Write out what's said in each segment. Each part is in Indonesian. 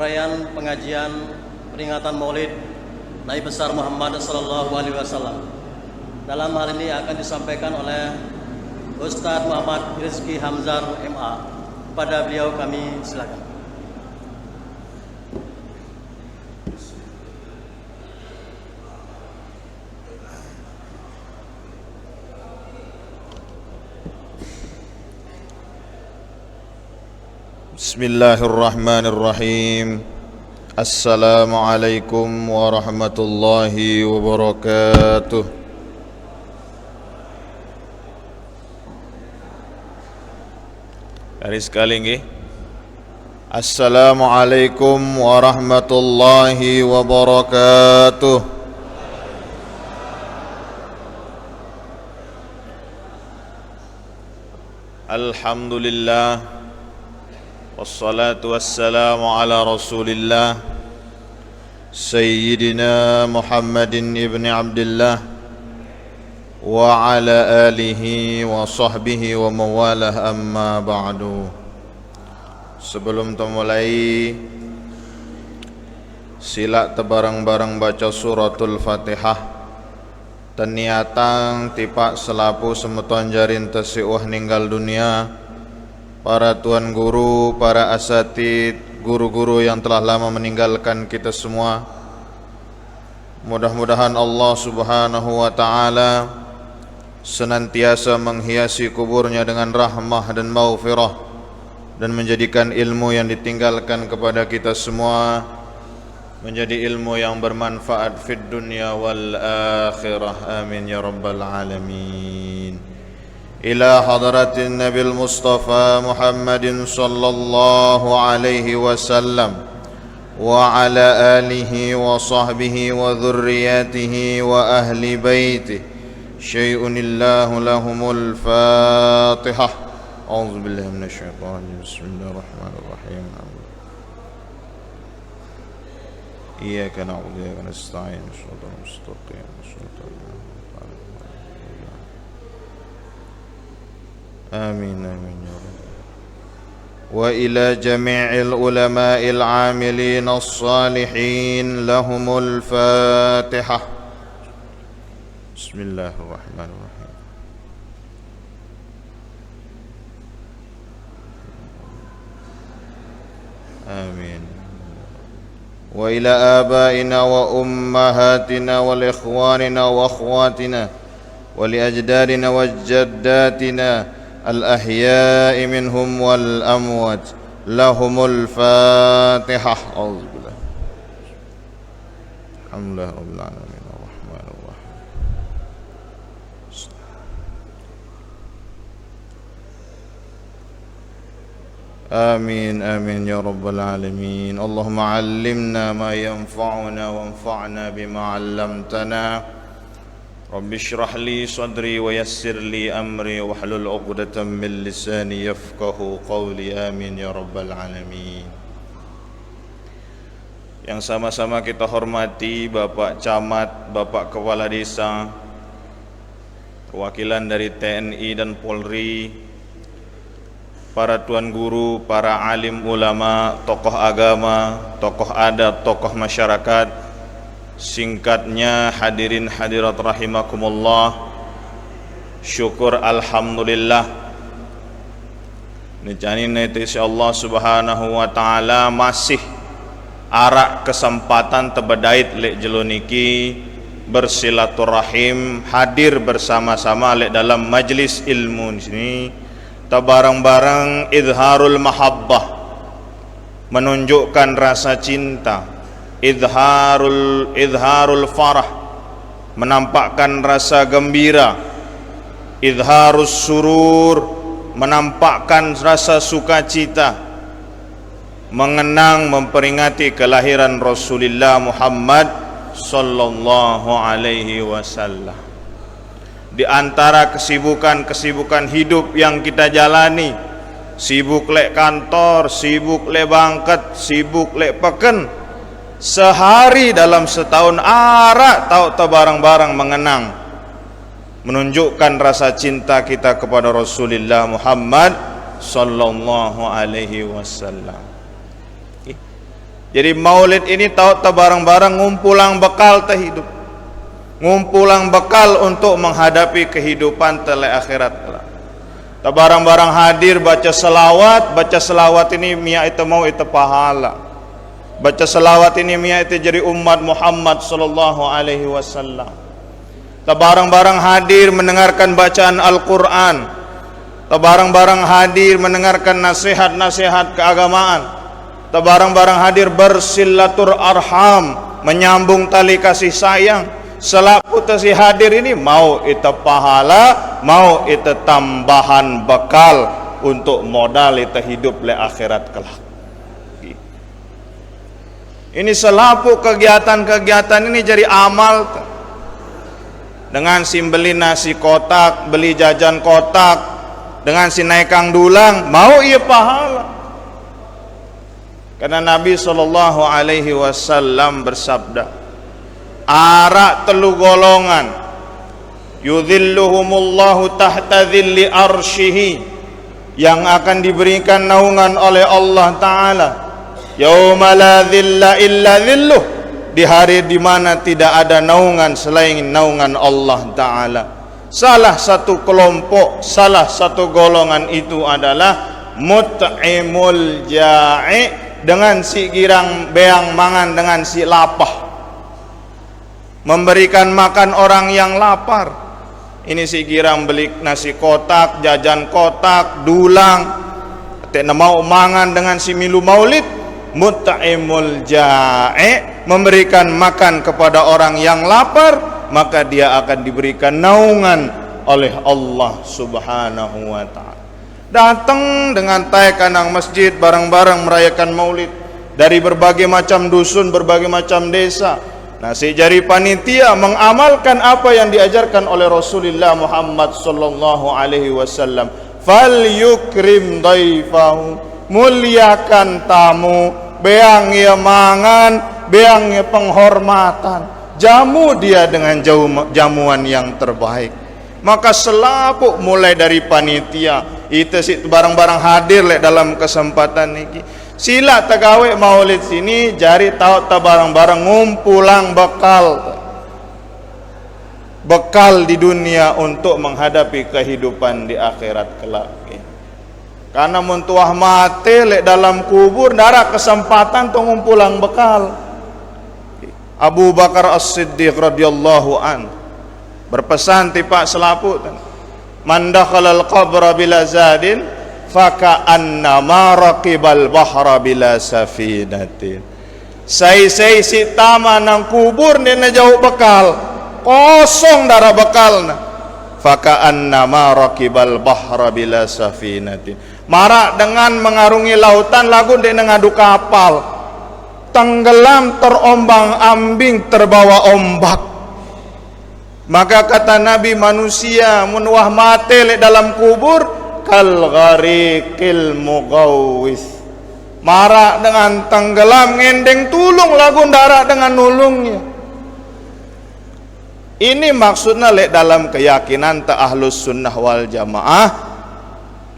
uraian pengajian peringatan Maulid Nabi besar Muhammad sallallahu alaihi wasallam. Dalam hal ini akan disampaikan oleh Ustaz Muhammad Rizki Hamzar MA. Pada beliau kami silakan. Bismillahirrahmanirrahim. Assalamualaikum warahmatullahi wabarakatuh. Hari sekali nggih. Assalamualaikum warahmatullahi wabarakatuh. Alhamdulillah, wassalatu wassalamu ala rasulillah Sayyidina Muhammadin ibn Abdullah wa ala alihi wa sahbihi wa mawalah, amma ba'du. Sebelum mulai, sila tebarang-barang baca suratul Fatihah teniatang tipak selapu semeton jarin tesiuh ninggal dunia, para tuan guru, para asatid, guru-guru yang telah lama meninggalkan kita semua. Mudah-mudahan Allah subhanahu wa ta'ala senantiasa menghiasi kuburnya dengan rahmah dan maghfirah, dan menjadikan ilmu yang ditinggalkan kepada kita semua menjadi ilmu yang bermanfaat fid dunya wal akhirah. Amin ya rabbal alamin. Ila hadratin Nabil Mustafa Muhammadin sallallahu alaihi wasallam wa ala alihi wa sahbihi wa dhurriyyatihi wa ahli baitihi syai'un illahu lahumul fatihah. A'udzu billahi minasyaitonir rajim. Bismillahirrahmanirrahim. Iyyaka na'budu wa iyyaka nasta'in. Shiratal mustaqim. آمين آمين يا رب. وإلى جميع العلماء العاملين الصالحين لهم الفاتحة. بسم الله الرحمن الرحيم. آمين. وإلى آبائنا وأمهاتنا والإخواننا وأخواتنا ولأجدادنا وجداتنا الأحياء منهم والأموات لهم الفاتحة. أعوذ بالله. الحمد لله رب العالمين الرحمن الرحيم. آمين آمين يا رب العالمين. اللهم علمنا ما ينفعنا وانفعنا بما علمتنا. Rabbi shrah li sadri wa yassir li amri wahlul 'uqdatam min lisani yafqahu qawli. Amin ya rabbal alamin. Yang sama-sama kita hormati Bapak Camat, Bapak Kepala Desa, perwakilan dari TNI dan Polri, para tuan guru, para alim ulama, tokoh agama, tokoh adat, tokoh masyarakat. Singkatnya hadirin hadirat rahimakumullah, syukur alhamdulillah nijani neti Allah subhanahu wa ta'ala masih arak kesempatan tebedait lek jeloniki bersilaturahim, hadir bersama-sama lek dalam majlis ilmu ini, tabarang-barang izharul mahabbah, menunjukkan rasa cinta, Idharul farah, menampakkan rasa gembira, idharus surur, menampakkan rasa sukacita, mengenang memperingati kelahiran Rasulullah Muhammad sallallahu alaihi wasallam. Di antara kesibukan-kesibukan hidup yang kita jalani, sibuk lek kantor, sibuk lek bangket, sibuk lek peken, sehari dalam setahun arak tahu barang-barang mengenang, menunjukkan rasa cinta kita kepada Rasulullah Muhammad sallallahu alaihi wasallam. Jadi maulid ini tahu barang-barang ngumpulang bekal terhidup, ngumpulang bekal untuk menghadapi kehidupan tele akhirat kelak. Barang-barang hadir baca selawat ini mia itu mau itu pahala. Baca selawat ini mia itu jadi umat Muhammad sallallahu alaihi wasallam. Barang-barang hadir mendengarkan bacaan Al-Qur'an. Barang-barang hadir mendengarkan nasihat-nasihat keagamaan. Barang-barang hadir bersilatur arham, menyambung tali kasih sayang. Selaku tesi hadir ini mau itu pahala, mau itu tambahan bekal untuk modal itu hidup le akhirat kelak. Ini selaku kegiatan-kegiatan ini jadi amal. Dengan si beli nasi kotak, beli jajan kotak, dengan si naikang dulang, mau ia pahala. Karena Nabi sallallahu alaihi wasallam bersabda, arak telu golongan yudhilluhumullahu tahta dhilli arsyihi, yang akan diberikan naungan oleh Allah Ta'ala yauma la dhilla illa dhilluh, di hari di mana tidak ada naungan selain naungan Allah Ta'ala. Salah satu kelompok, salah satu golongan itu adalah mut'imul ja'i, dengan si girang beang mangan dengan si lapah, memberikan makan orang yang lapar. Ini si girang beli nasi kotak, jajan kotak, dulang, tidak mau mangan dengan si milu maulid. Mut'imul ja'i, memberikan makan kepada orang yang lapar, maka dia akan diberikan naungan oleh Allah Subhanahu wa ta'ala. Datang dengan tay kanang masjid, bareng-bareng merayakan maulid dari berbagai macam dusun, berbagai macam desa. Nah, si jari panitia mengamalkan apa yang diajarkan oleh Rasulullah Muhammad sallallahu alaihi wasallam. Fal yukrim daifahu, muliakan tamu, beang ia mangan, beang ia penghormatan, jamu dia dengan jamuan yang terbaik. Maka selapuk mulai dari panitia itu sih barang-barang hadir le dalam kesempatan ini. Sila tagawe maulid sini jari tahu ta barang-barang ngumpulang bekal di dunia untuk menghadapi kehidupan di akhirat kelak. Karena muntuah mati le dalam kubur darah kesempatan tu ngumpulang bekal. Abu Bakar As-Siddiq radhiyallahu an berpesan tipak selaput, man dakhalal qabra bila zadin faka'annama raqibal bahra bila safinatin. Sai si tama nang kubur ni na jauh bekal, kosong darah bekalna. Faka'annama raqibal bahra bila safinatin. Marak dengan mengarungi lautan lagu dia ngadu kapal, tenggelam terombang ambing terbawa ombak. Maka kata Nabi, manusia munwah mate le dalam kubur kal gharikil mughawis, marak dengan tenggelam ngendeng tulung lagu darat dengan nulungnya. Ini maksudnya le dalam keyakinan ta ahlus sunnah wal jamaah,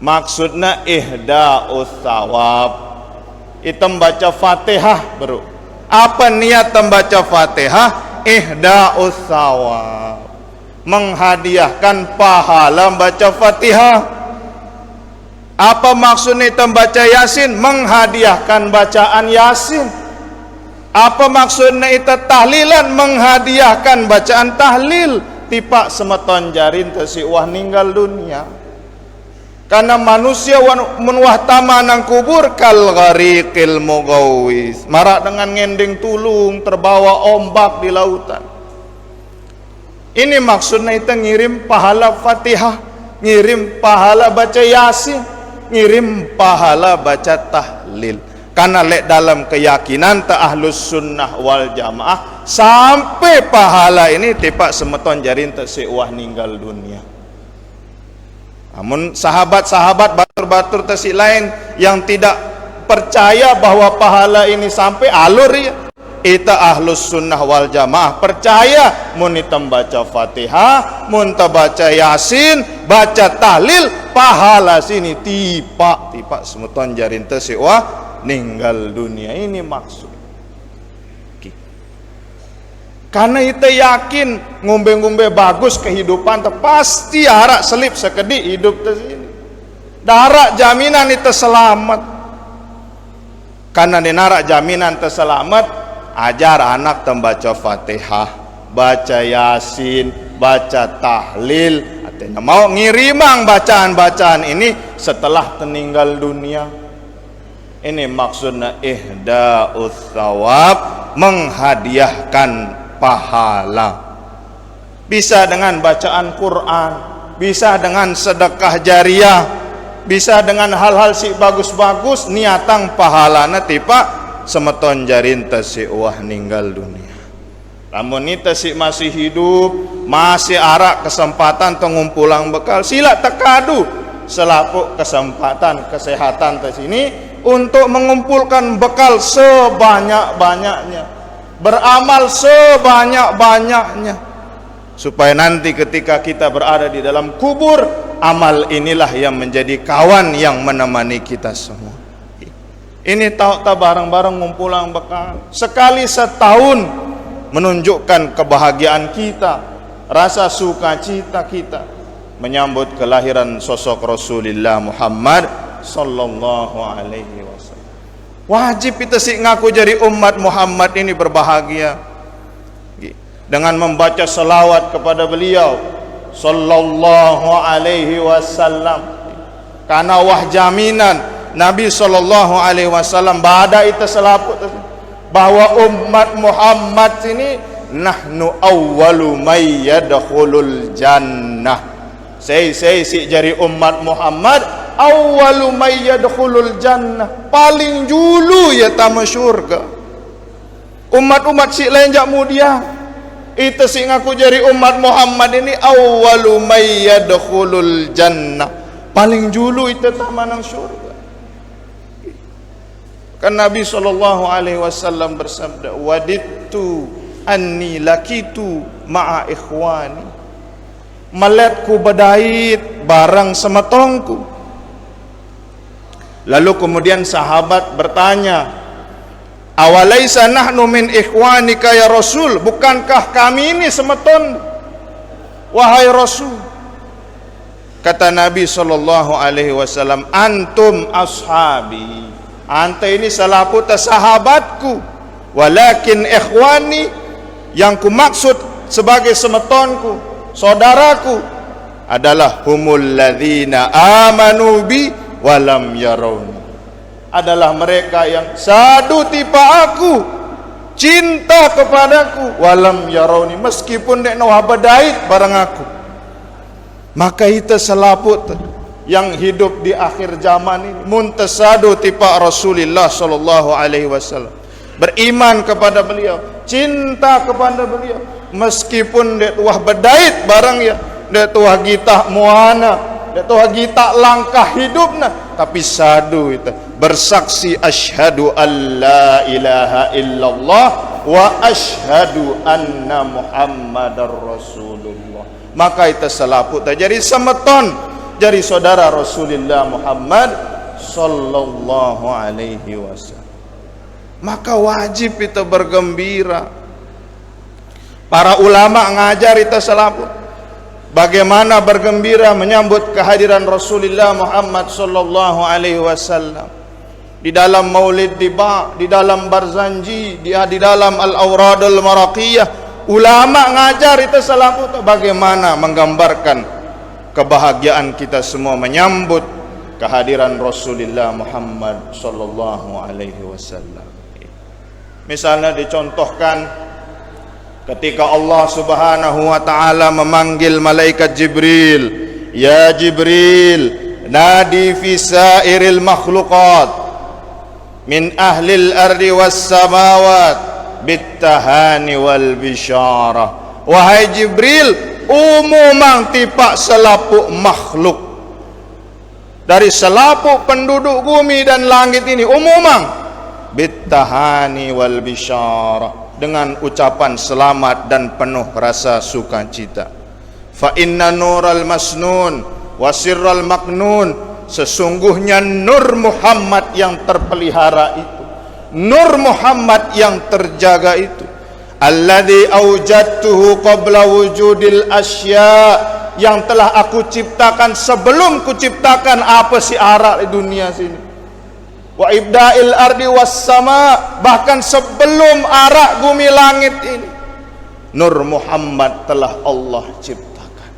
maksudnya ihda'us thawab. Itu membaca Fatihah bro. Apa niat membaca Fatihah? Ihda'us thawab, menghadiahkan pahala membaca Fatihah. Apa maksudnya membaca Yasin? Menghadiahkan bacaan Yasin. Apa maksudnya itu tahlilan? Menghadiahkan bacaan tahlil. Tipak semeton jarin tersiwah ninggal dunia. Karena manusia munwah tama nang kubur kal gharikil mughawis, marak dengan ngendeng tulung terbawa ombak di lautan. Ini maksudnya itu ngirim pahala Fatihah, ngirim pahala baca Yasin, ngirim pahala baca tahlil. Karena lek dalam keyakinan ta ahlus sunnah wal jamaah, sampai pahala ini tipak semeton jarin tersiwah ninggal dunia. Namun sahabat-sahabat batur-batur tasik lain yang tidak percaya bahwa pahala ini sampai alur ya. Ita ahlus sunnah wal jamaah percaya mun ita baca Fatihah, mun ta baca Yasin, baca tahlil, pahala sini tipak semeton jarin tasik wah ninggal dunia. Ini maksud. Karena kita yakin ngombe-ngombe bagus kehidupan tu pasti harap selip sekedik hidup tu sini. Darak jaminan itu selamat. Karena dinarak jaminan tu selamat, ajar anak membaca Fatihah, baca Yasin, baca tahlil. Artinya mau ngirimang bacaan-bacaan ini setelah meninggal dunia. Ini maksudnya ihda'us thawab, menghadiahkan pahala. Bisa dengan bacaan Quran, bisa dengan sedekah jariah, bisa dengan hal-hal si bagus-bagus, niatang pahalana tipa semeton jarin si wah ninggal dunia. Namun nita si masih hidup, masih arak kesempatan tengumpulang bekal, sila tekadu selaku kesempatan kesehatan di sini untuk mengumpulkan bekal sebanyak-banyaknya, beramal sebanyak-banyaknya, supaya nanti ketika kita berada di dalam kubur, amal inilah yang menjadi kawan yang menemani kita semua. Ini tak bareng-bareng ngumpulang bekal sekali setahun, menunjukkan kebahagiaan kita, rasa sukacita kita menyambut kelahiran sosok Rasulullah Muhammad sallallahu alaihi wasallam. Wajib kita sih ngaku jadi umat Muhammad ini berbahagia dengan membaca selawat kepada beliau sallallahu alaihi wasallam. Karena wah jaminan Nabi sallallahu alaihi wasallam bada itu selaput bahwa umat Muhammad ini nahnu awwalu may yadkhulul jannah. Saya si jari umat Muhammad awwalu may yadkhulul jannah, paling dulu ya tamu syurga. Umat-umat si lain jak mudia, itu si ngaku jari umat Muhammad ini awwalu may yadkhulul jannah, paling dulu itu tamanang syurga. Kan Nabi sallallahu alaihi wasallam bersabda, wadittu anni lakitu ma'a ikhwani, maletku badait barang semetongku. Lalu kemudian sahabat bertanya, awalaisa nahnu min ikhwanika ya Rasul, bukankah kami ini semeton wahai Rasul? Kata Nabi sallallahu alaihi wasallam, antum ashabi, anta ini salaputa sahabatku, walakin ikhwani, yang ku maksud sebagai semetonku, saudaraku adalah humul ladzina amanu bi walam yarawni, adalah mereka yang sadu tipa aku, cinta kepadaku, walam yarawni, meskipun dek nawah badait barang aku. Maka itu selaput yang hidup di akhir zaman ini muntasadu tipa Rasulullah sallallahu alaihi wasallam, beriman kepada beliau, cinta kepada beliau, meskipun dek tuah badait barang ya, dek tuah gita muana, dek tuah gita langkah hidupna, tapi sadu itu bersaksi asyhadu alla ilaha illallah wa asyhadu anna muhammadar rasulullah. Maka itu selaput jadi semeton, jadi saudara Rasulullah Muhammad sallallahu alaihi wasallam. Maka wajib itu bergembira. Para ulama ngajar itu selaput bagaimana bergembira menyambut kehadiran Rasulullah Muhammad sallallahu alaihi wasallam di dalam Maulid Diba, di dalam Barzanji, di dalam Al-Awradul Maraqiyah. Ulama ngajar itu selaput bagaimana menggambarkan kebahagiaan kita semua menyambut kehadiran Rasulullah Muhammad sallallahu alaihi wasallam. Misalnya dicontohkan ketika Allah Subhanahu wa taala memanggil malaikat Jibril, ya Jibril, nadi fi sairil makhluqat min ahlil ardi was samawat bittahani wal bisyarah. Wahai Jibril, umumang tipak selapuk makhluk dari selapuk penduduk bumi dan langit ini, umumang bittahani wal bisyarah, dengan ucapan selamat dan penuh rasa sukacita. Fa inna nural masnun wa sirral maknun, sesungguhnya nur Muhammad yang terpelihara itu, nur Muhammad yang terjaga itu alladzi awjadtuhu qabla wujudil asya, yang telah aku ciptakan sebelum kuciptakan apa si arak di dunia sini. Wa ibda'il ardi was sama, bahkan sebelum arak bumi langit ini Nur Muhammad telah Allah ciptakan.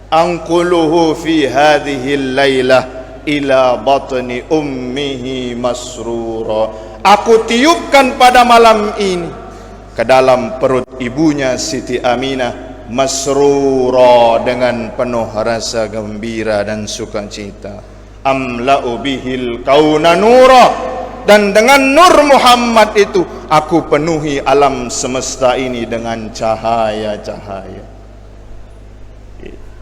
Anquluhu fi hadhil lailah ila batni ummihi masrura, aku tiupkan pada malam ini ke dalam perut ibunya Siti Aminah masrura, dengan penuh rasa gembira dan sukacita. Amla'u bihil kauna nura, dan dengan Nur Muhammad itu aku penuhi alam semesta ini dengan cahaya-cahaya.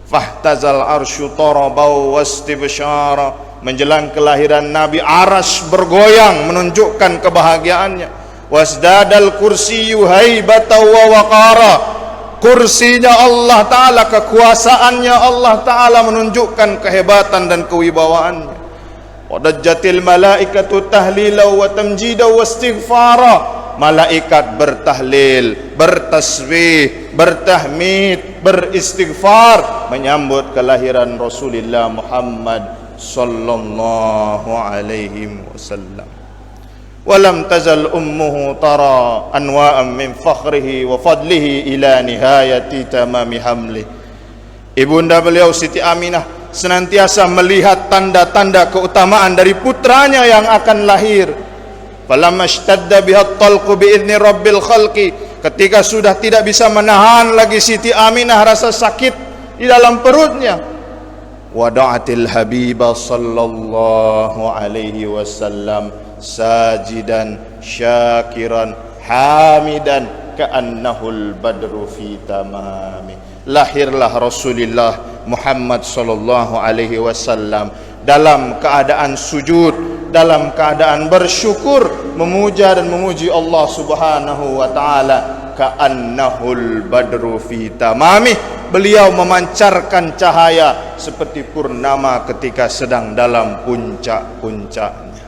Fahtazal arsyu tarabau wastibsyara, menjelang kelahiran Nabi arsy bergoyang menunjukkan kebahagiaannya. Wasdadal kursiyyu haibatan wa waqara, kursinya Allah Ta'ala, kekuasaannya Allah Ta'ala menunjukkan kehebatan dan kewibawaannya. Wadajjatil malaikatu tahlila wa tamjida wa istighfara, malaikat bertahlil, bertasbih, bertahmid, beristighfar menyambut kelahiran Rasulullah Muhammad sallallahu alaihi wasallam. Walam tazal ummuhu tara anwa'an min fakhrihi wa fadlihi ila nihayati tamami hamli. Ibunda beliau Siti Aminah senantiasa melihat tanda-tanda keutamaan dari putranya yang akan lahir. Falamma ishtadda biha talqu bi'izni rabbil khalqi, ketika sudah tidak bisa menahan lagi Siti Aminah rasa sakit di dalam perutnya, wada'atil habiba sallallahu alaihi wasallam sajidan syakiran hamidan ka'annahul badru fi tamami. Lahirlah Rasulullah Muhammad sallallahu alaihi wasallam dalam keadaan sujud, dalam keadaan bersyukur, memuja dan memuji Allah Subhanahu wa taala. Ka'annahul badru fi tamami, beliau memancarkan cahaya seperti purnama ketika sedang dalam puncak-puncaknya.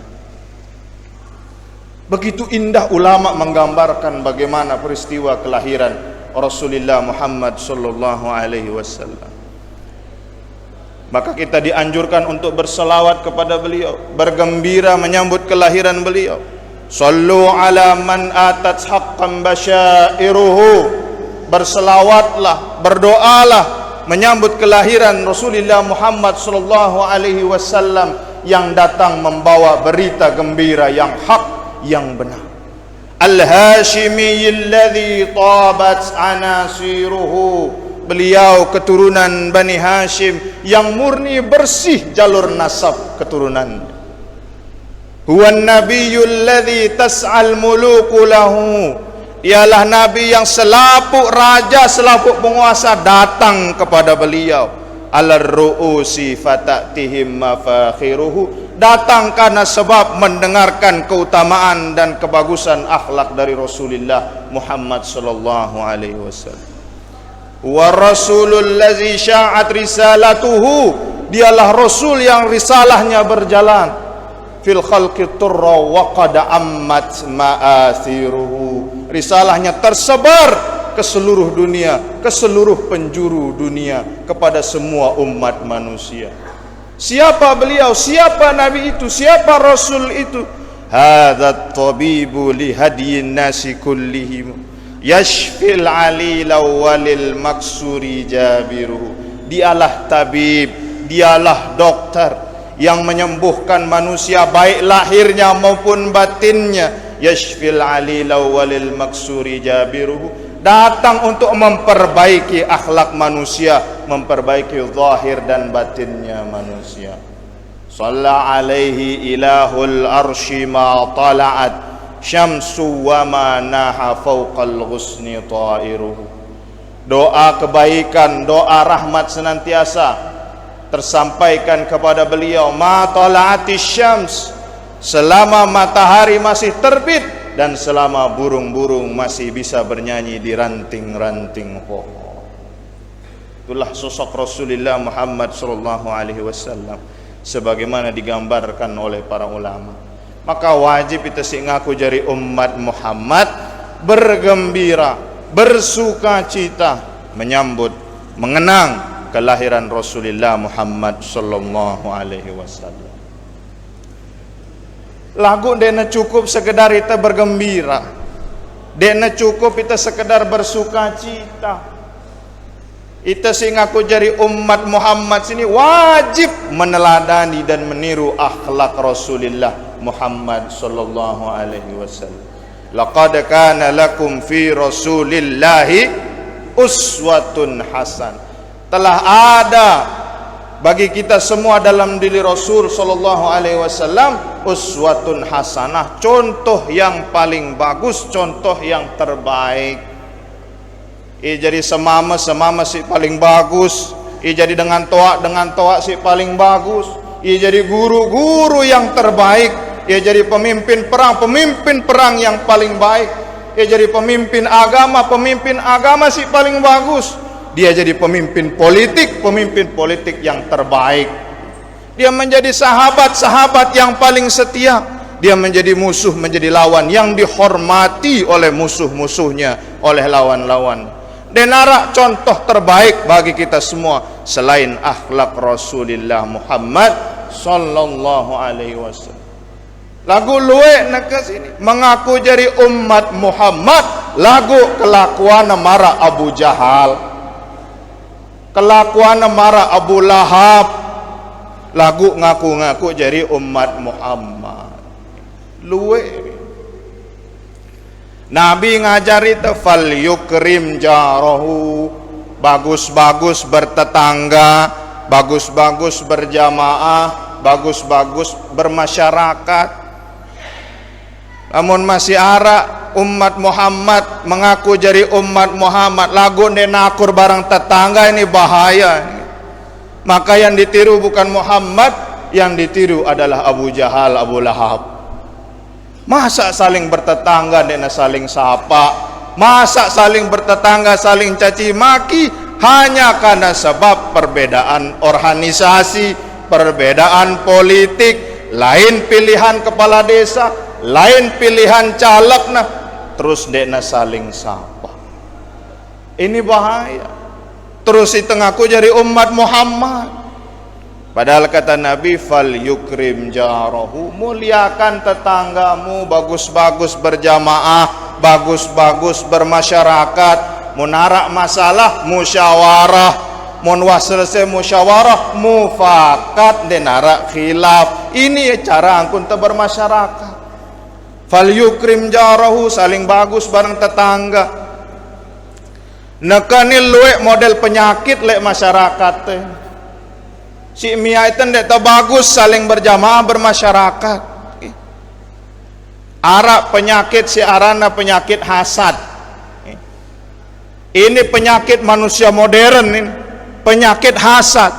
Begitu indah ulama menggambarkan bagaimana peristiwa kelahiran Rasulullah Muhammad sallallahu alaihi wasallam. Maka kita dianjurkan untuk berselawat kepada beliau, bergembira menyambut kelahiran beliau. Sallu ala man atat haqqan basyairuhu, berselawatlah, berdoalah menyambut kelahiran Rasulullah Muhammad sallallahu alaihi wasallam yang datang membawa berita gembira yang hak, yang benar. Al-Hashimi alladhi tabat anasiruhu, beliau keturunan Bani Hashim yang murni bersih jalur nasab keturunan. Huwan nabiyyul ladzi tas'al muluku lahu, ialah nabi yang selaput raja, selaput penguasa datang kepada beliau. Al-ru'usi fatatihim mafakhiruhu, datang karena sebab mendengarkan keutamaan dan kebagusan akhlak dari Rasulullah Muhammad sallallahu alaihi wasallam. Wa rasulul ladzi sya'at risalatuhu, dialah rasul yang risalahnya berjalan. Fil khalqi turra wa qad ammat ma'athiruhu, risalahnya tersebar ke seluruh dunia, ke seluruh penjuru dunia, kepada semua umat manusia. Siapa beliau? Siapa nabi itu? Siapa rasul itu? Hadzat tabibu li hadyin nasi kullihim yashfil alila walil maksuri jabiruhu, dialah tabib, dialah dokter yang menyembuhkan manusia baik lahirnya maupun batinnya. Yashfil alila walil maksuri jabiruhu, datang untuk memperbaiki akhlak manusia, memperbaiki zahir dan batinnya manusia. Shalla alaihi ilahul arsy ma tala'at syamsu wa ma naha fawqal ghusni ta'iruhu. Doa kebaikan, doa rahmat senantiasa tersampaikan kepada beliau. Ma tala'ati syams, selama matahari masih terbit dan selama burung-burung masih bisa bernyanyi di ranting-ranting pohon. Itulah sosok Rasulullah Muhammad sallallahu alaihi wasallam sebagaimana digambarkan oleh para ulama. Maka wajib kita ngaku jari umat Muhammad, bergembira, bersuka cita menyambut, mengenang kelahiran Rasulullah Muhammad sallallahu alaihi wasallam. Lagu dena cukup sekedar kita bergembira, dena cukup kita sekedar bersuka cita. Kita sing aku jadi umat Muhammad sini wajib meneladani dan meniru akhlak Rasulullah Muhammad sallallahu alaihi wasallam. Laqad kana lakum fi Rasulillahi uswatun hasan. Telah ada bagi kita semua dalam diri Rasul sallallahu alaihi wasallam uswatun hasanah, contoh yang paling bagus, contoh yang terbaik. Jadi semama si paling bagus. Jadi dengan toa si paling bagus. Jadi guru yang terbaik. Jadi pemimpin perang yang paling baik. Jadi pemimpin agama si paling bagus. Dia jadi pemimpin politik yang terbaik. Dia menjadi sahabat yang paling setia. Dia menjadi musuh, menjadi lawan yang dihormati oleh musuh-musuhnya, oleh lawan-lawan. Denara contoh terbaik bagi kita semua selain akhlak Rasulullah Muhammad sallallahu alaihi wasallam. Lagu luwe nak sini mengaku jadi umat Muhammad, lagu kelakuan mara Abu Jahal, kelakuan mara Abu Lahab, lagu ngaku-ngaku jadi umat Muhammad. Luwe Nabi ngajari fal yukrim jarahu, bagus-bagus bertetangga, bagus-bagus berjamaah, bagus-bagus bermasyarakat. Namun masih ara umat Muhammad mengaku jadi umat Muhammad, lagu nenakur barang tetangga, ini bahaya. Maka yang ditiru bukan Muhammad, yang ditiru adalah Abu Jahal, Abu Lahab. Masa saling bertetangga dan saling sapa, masa saling bertetangga saling caci maki hanya karena sebab perbedaan organisasi, perbedaan politik, lain pilihan kepala desa, lain pilihan caleg, nah terus dena saling sapa. Ini bahaya. Terus itu ngaku jadi umat Muhammad. Padahal kata Nabi, fal yukrim jarahu, muliakan tetanggamu, bagus-bagus berjamaah, bagus-bagus bermasyarakat, munarak masalah musyawarah, munwah selesai musyawarah mufakat denara khilaf. Ini cara angkun bermasyarakat. Fal yukrim jarahu, saling bagus bareng tetangga. Nekanil luwe model penyakit lek masyarakat teh. Si Mia itu ndak bagus saling berjamaah bermasyarakat. Arak penyakit si arana penyakit hasad. Ini penyakit manusia modern ini, penyakit hasad.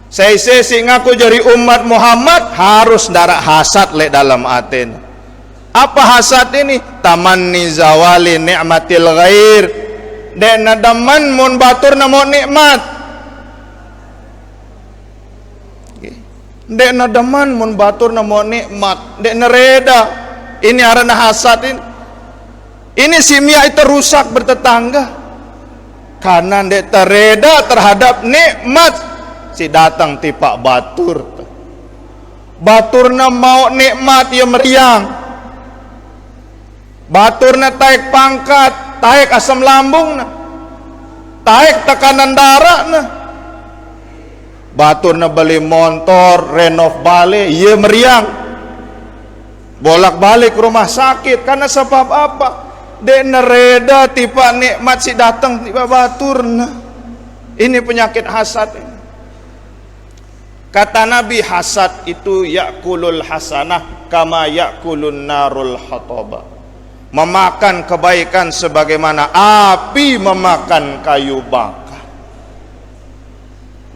Saya ngaku jadi umat Muhammad harus darah hasad lek dalam aten. Apa hasad ini? Tamanni zawali ni'matil ghair. Dek nadaman mun batur namo nikmat. Dek nadaman mun batur namo nikmat, dek nereda. Ini arana hasad ini. Ini simia itu rusak bertetangga. Karena dek tereda terhadap nikmat si datang tipak batur. Baturna mau nikmat ya meriang. Baturna taik pangkat, taik asam lambung, taik tekanan darah nah. Batur na beli motor, renov balik, iya meriang. Bolak-balik rumah sakit karena sebab apa? Dek nereda tiba nikmat si datang tiba batur nah. Ini penyakit hasad ini. Kata Nabi, hasad itu yakulul hasanah kama yakulun narul hataba. Memakan kebaikan sebagaimana api memakan kayu bakar.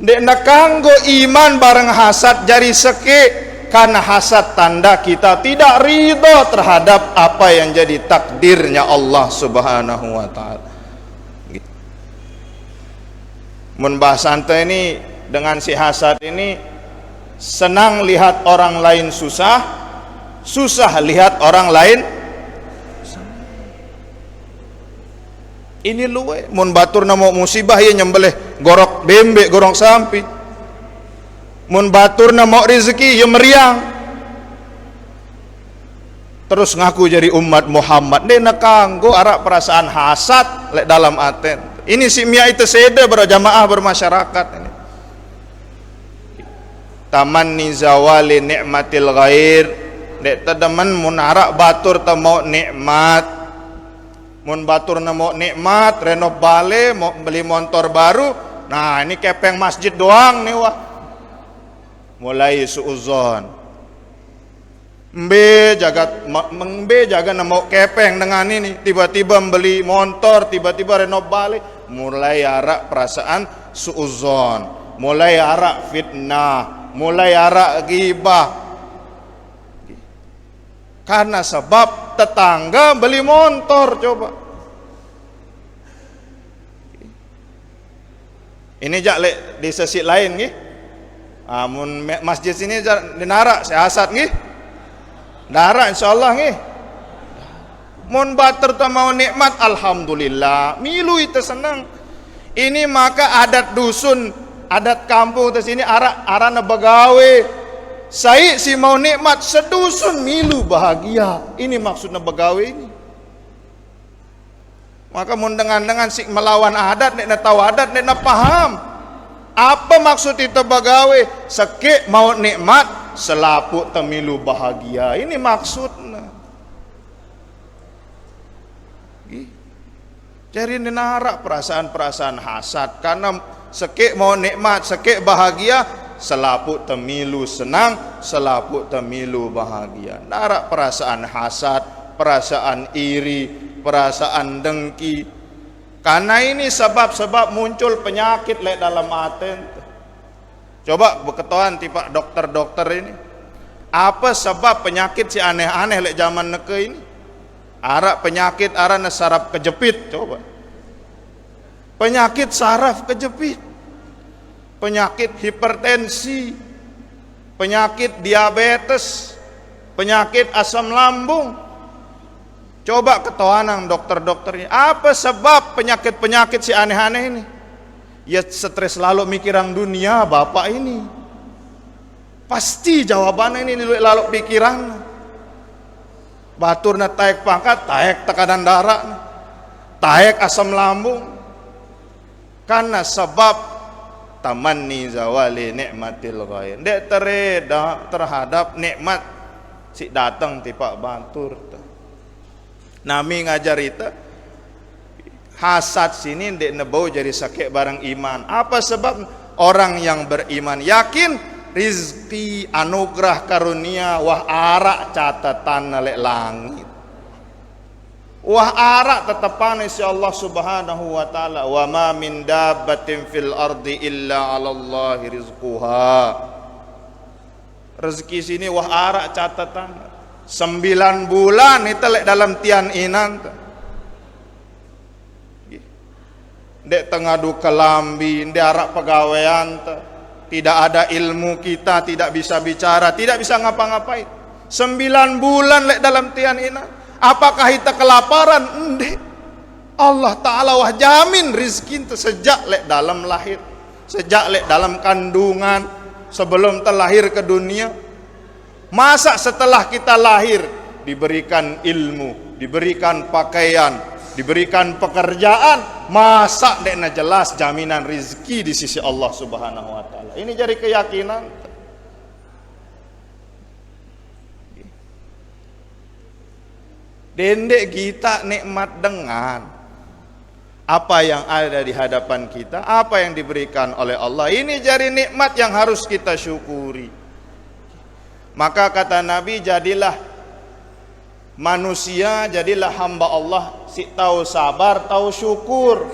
Dek nakanggo iman bareng hasad jari seke, karena hasad tanda kita tidak ridho terhadap apa yang jadi takdirnya Allah Subhanahu wa taala. Mun bahasan ini dengan si hasad ini, senang lihat orang lain susah, susah lihat orang lain. Ini luwe mun batur na mau musibah ya nyembelih gorok bembe gorok sampi. Mun batur na mau rezeki ya meriang. Terus ngaku jadi umat Muhammad. Dena kanggo arak perasaan hasad lek dalam aten. Ini si mia itu seda berjamaah bermasyarakat ini. Tamanni zawali nikmatil ghair. Dek tedemen mun arak batur ta mau nikmat. Mun batur na mau nikmat, renov bale, mau beli motor baru. Nah, ini kepeng masjid doang nih wah. Mulai suuzon. Mbe jaga na mau kepeng dengan ini, tiba-tiba beli motor, tiba-tiba renov bale, mulai arak perasaan suuzon, mulai arak fitnah, mulai arak ghibah. Karena sebab tetangga beli motor coba. Ini jak lek di sisi lain nggih. Amun masjid sini dinarak seasat nggih. Narak insyaallah nggih. Mun bater ta mau nikmat alhamdulillah, milu itu senang. Ini maka adat dusun, adat kampung di sini arana begawe. Saya si mau nikmat sedusun milu bahagia. Ini maksudnya begawe ini. Maka mun dengan si melawan adat, nek tahu adat, nek paham. Apa maksud itu begawe? Sekik mau nikmat, selaput temilu bahagia. Ini maksudnya. Jadi nenarak perasaan-perasaan hasad karena sekik mau nikmat, sekik bahagia. Selaput temilu senang, selaput temilu bahagia. Narak perasaan hasad, perasaan iri, perasaan dengki. Karena ini sebab-sebab muncul penyakit lek dalam aten. Coba berketahuan tipe dokter-dokter ini. Apa sebab penyakit si aneh-aneh lek zaman neke ini? Arak penyakit arana saraf kejepit, coba. Penyakit saraf kejepit. Penyakit hipertensi, penyakit diabetes, penyakit asam lambung. Coba ketahuan dokter-dokternya, apa sebab penyakit-penyakit si aneh-aneh ini? Ya stres lalu mikiran dunia bapak ini. Pasti jawabannya ini lalu pikiran. Baturna taek pangkat, taek tekanan darah, taek asam lambung. Karena sebab tamanni zawali nikmatil ghair. Dek tereda terhadap nikmat si datang tipak batur. Nami ngajar itu hasad sini dek nebau jadi sakit barang iman. Apa sebab orang yang beriman yakin rizki anugerah karunia wah arak catatan nalek langit. Wah arak tetepan isi Allah subhanahu wa ta'ala. Wa ma min dabbatin fil ardi illa 'alallahi rizquha. Rezeki sini wah arak catatan 9 bulan itu lek dalam tian inan. Dek tengadu kelambi, dek arak pegawaian. Tidak ada ilmu kita, tidak bisa bicara, tidak bisa ngapa-ngapain. 9 bulan lek dalam tian inan. Apakah kita kelaparan? Endek. Allah Ta'ala wah jamin rizki itu sejak lek dalam lahir. Sejak lek dalam kandungan. Sebelum terlahir ke dunia. Masa setelah kita lahir diberikan ilmu, diberikan pakaian, diberikan pekerjaan. Masa dekna jelas jaminan rizki di sisi Allah Subhanahu wa Ta'ala. Ini jadi keyakinan. Dendek kita nikmat dengan apa yang ada di hadapan kita, apa yang diberikan oleh Allah. Ini jadi nikmat yang harus kita syukuri. Maka kata Nabi, jadilah manusia, jadilah hamba Allah, si tahu sabar, tahu syukur.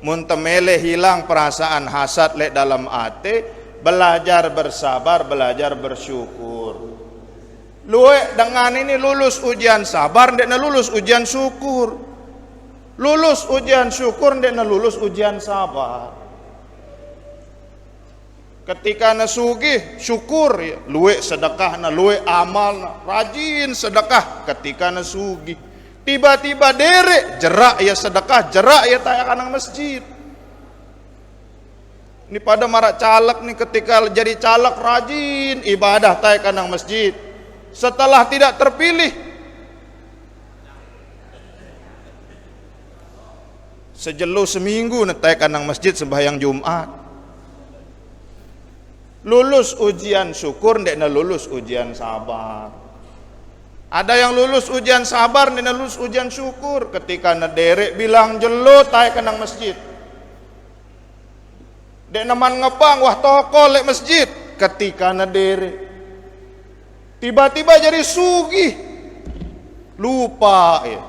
Mun temele hilang perasaan hasad lek dalam hati, belajar bersabar, belajar bersyukur. Luwe dengan ini lulus ujian sabar, ndekna lulus ujian syukur. Lulus ujian syukur, ndekna lulus ujian sabar. Ketika nasugih syukur, ya. Luwe sedekah na, luwe amal na, rajin sedekah ketika nasugih. Tiba-tiba derek, jerak ya sedekah, jerak ya tayakan nang masjid. Ini pada marak caleg nih, ketika jadi caleg rajin ibadah tayakan nang masjid. Setelah tidak terpilih, sejelo seminggu tayakan nang masjid sembahyang Jumat. Lulus ujian syukur, ndek lulus ujian sabar. Ada yang lulus ujian sabar, ndek lulus ujian syukur. Ketika nederek bilang jelo tayakan nang masjid. Dek naman ngepang wah toko lek masjid. Ketika nederek tiba-tiba jadi sugih, lupa ya.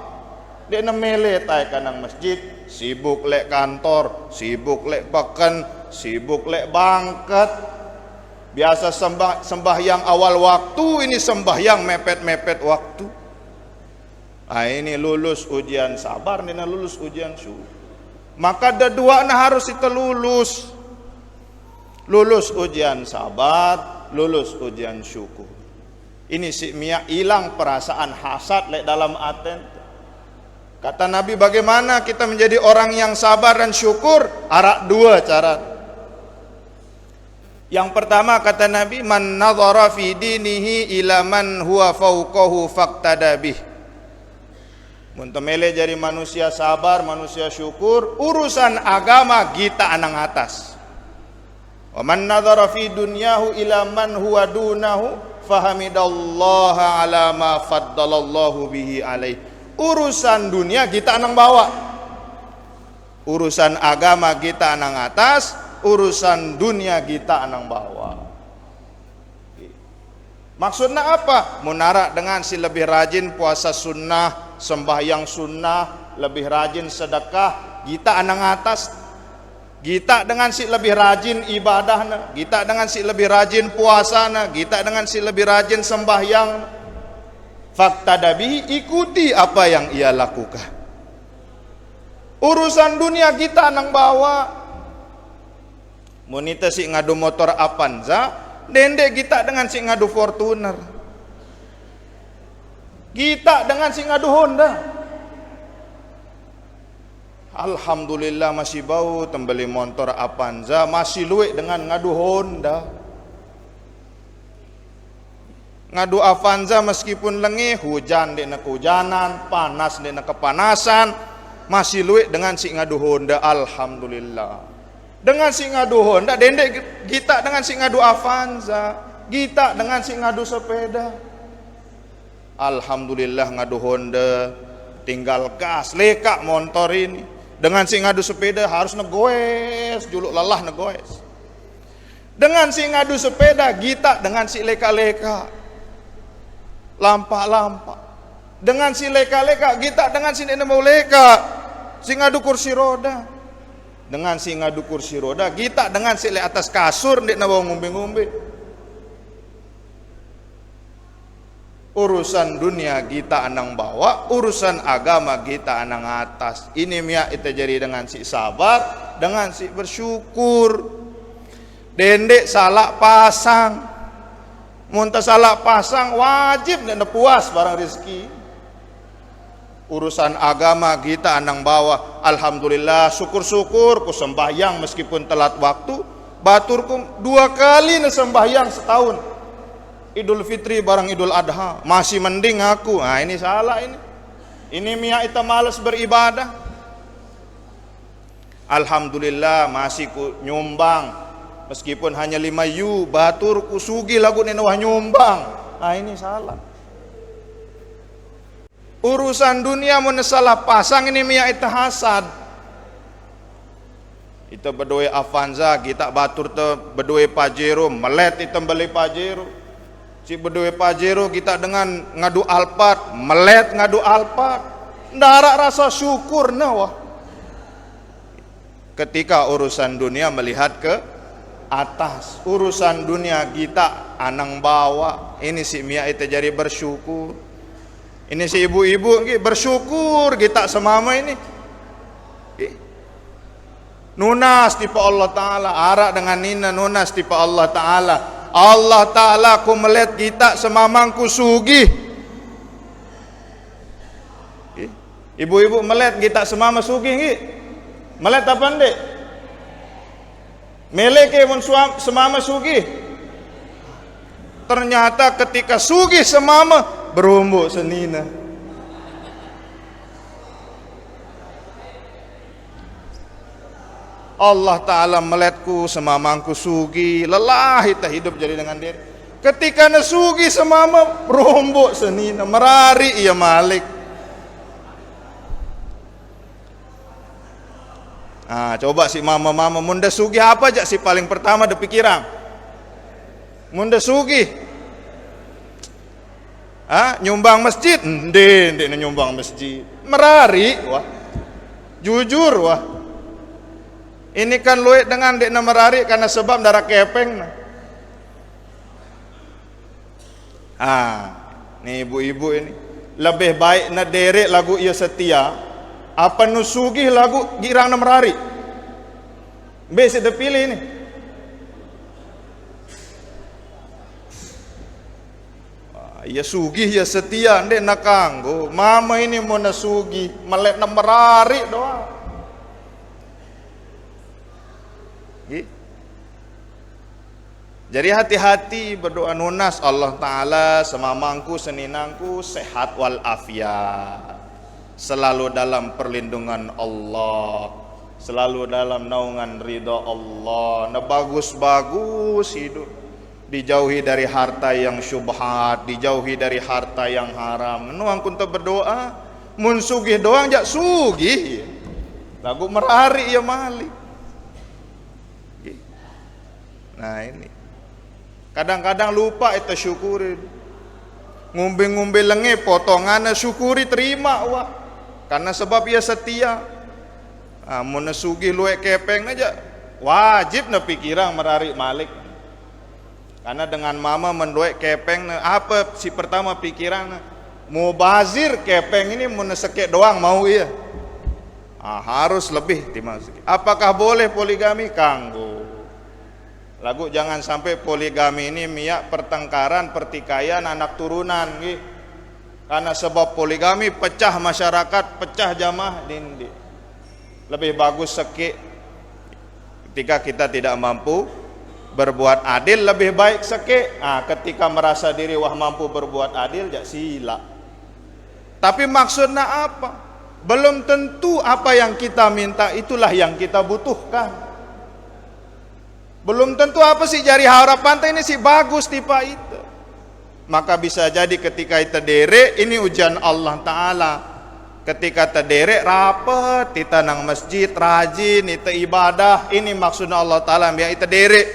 Dek nemele tayakan nang masjid, sibuk lek kantor, sibuk lek peken, sibuk lek bangket. Biasa sembahyang awal waktu, ini sembahyang mepet-mepet waktu. Ah ini lulus ujian sabar, ini lulus ujian syukur. Maka ada dua harus kita lulus. Lulus ujian sabar, lulus ujian syukur. Ini si Mia hilang perasaan hasad lek dalam aten. Kata Nabi, bagaimana kita menjadi orang yang sabar dan syukur? Arak dua cara. Yang pertama kata Nabi, man nadhara fi dinihi ila man huwa fawqahu faqtada bih. Mun temele jadi manusia sabar, manusia syukur, urusan agama kita anang atas. Wa man nadhara fi dunyahu ila man huwa dunahu fahamidallaha ala ma faddalallahu bihi alaih. Urusan dunia kita anang bawa, urusan agama kita anang atas, urusan dunia kita anang bawa. Maksudnya apa? Munarak dengan si lebih rajin puasa sunnah, sembahyang sunnah, lebih rajin sedekah, kita anang atas. Kita dengan si lebih rajin ibadahna, kita dengan si lebih rajin puasana, kita dengan si lebih rajin sembahyang. Fakta dabi, ikuti apa yang ia lakukan. Urusan dunia kita anang bawa. Monita si ngadu motor Avanza, dendek kita dengan si ngadu Fortuner. Kita dengan si ngadu Honda. Alhamdulillah masih bau tembeli motor Avanza, masih luwek dengan ngadu Honda. Ngadu Avanza meskipun lengi, hujan dek kehujanan, panas dek kepanasan, masih luwek dengan si ngadu Honda. Alhamdulillah. Dengan si ngadu Honda, dendek kita dengan si ngadu Avanza, kita dengan si ngadu sepeda. Alhamdulillah ngadu Honda, tinggal gas, lekak motor ini. Dengan si ngadu sepeda harus negoes, juluk lelah negoes. Dengan si ngadu sepeda, kita dengan si leka-leka, lampak-lampak. Dengan si leka-leka, kita dengan si nemu leka, si ngadu kursi roda. Dengan si ngadu kursi roda, kita dengan si le atas kasur ndek nawa ngumbe-ngumbe. Urusan dunia kita anang bawa, urusan agama kita anang atas. Ini mia kita jadi dengan si sabar, dengan si bersyukur. Dendek salah pasang, muntah salah pasang wajib ndek puas barang rezeki. Urusan agama kita anang bawa. Alhamdulillah, syukur-syukur ku sembahyang meskipun telat waktu. Baturku 2 kali sembahyang setahun. Idul Fitri barang Idul Adha, masih mending aku. Nah ini salah ini. Ini mia ita malas beribadah. Alhamdulillah masih ku nyumbang meskipun hanya 5 yu. Baturku sugi lagu nenawah nyumbang. Nah ini salah. Urusan dunia menesalah pasang ini mia ita hasad. Ita berdoa Avanza, kita batur te berdoa Pajero, melet ita beli Pajero. Si berdoa Pajero kita dengan ngadu Alphard, melet ngadu Alphard. Ndarak rasa syukur wah. Ketika urusan dunia melihat ke atas, urusan dunia kita anang bawa. Ini si mia ita jadi bersyukur. Ini si ibu-ibu bersyukur kita semama ini. Nunas tipe Allah Ta'ala, arak dengan nina nunas tipe Allah Ta'ala. Allah Ta'ala ku melihat kita semamangku sugih. Ibu-ibu melet kita semama sugih ngi. Melet apa ndek? Meleke mun semama sugih. Ternyata ketika sugih semama berumbuk senina. Allah Ta'ala meletku semamangku sugi, lelah kita hidup jadi dengan diri. Ketika nasugi semama berumbuk senina, merari ia malik. Coba si mama-mama munda sugi apa aja si paling pertama dipikirang. Munda sugi. Nyumbang masjid, ndek nyumbang masjid. Merari, wah. Jujur, wah. Ini kan luit dengan dek na merari karena sebab darah kepeng. Nih ibu-ibu ini lebih baik na derek lagu ia setia. Apa nusugi lagu girang na merari. Besi dipilih ini. Ya sugih ya setia ndek na kanggo. Mama ini mau nasugi melek na merari doang. Jadi hati-hati berdoa nunas Allah Ta'ala semamangku seninangku sehat wal afiat, selalu dalam perlindungan Allah, selalu dalam naungan ridha Allah, na bagus-bagus hidup, dijauhi dari harta yang syubhat, dijauhi dari harta yang haram. Nuang kunta berdoa mun sugih doang jak sugih lagu merari ya malik. Nah ini kadang-kadang lupa itu syukurin. Ngumbe-ngumbe lenge potongan syukuri terima wah. Karena sebab ia setia. Mun sugih luek kepeng aja wajib na pikirang merari malik. Karena dengan mama menduek kepeng apa si pertama pikiran mau bazir kepeng ini mun sekek doang mau iya. Harus lebih timbang sekek. Apakah boleh poligami? Kanggo. Lagu jangan sampai poligami ini miak pertengkaran, pertikaian anak turunan gitu. Karena sebab poligami pecah masyarakat, pecah jamaah dindi. Lebih bagus sekik ketika kita tidak mampu berbuat adil, lebih baik sekik. Ketika merasa diri wah mampu berbuat adil jak sila. Tapi maksudnya apa? Belum tentu apa yang kita minta itulah yang kita butuhkan. Belum tentu apa sih jari harapan ini sih bagus tipa itu. Maka bisa jadi ketika itu derek ini ujian Allah Ta'ala. Ketika terderek rapet kita nang masjid rajin itu ibadah, ini maksudnya Allah Ta'ala biar itu derek.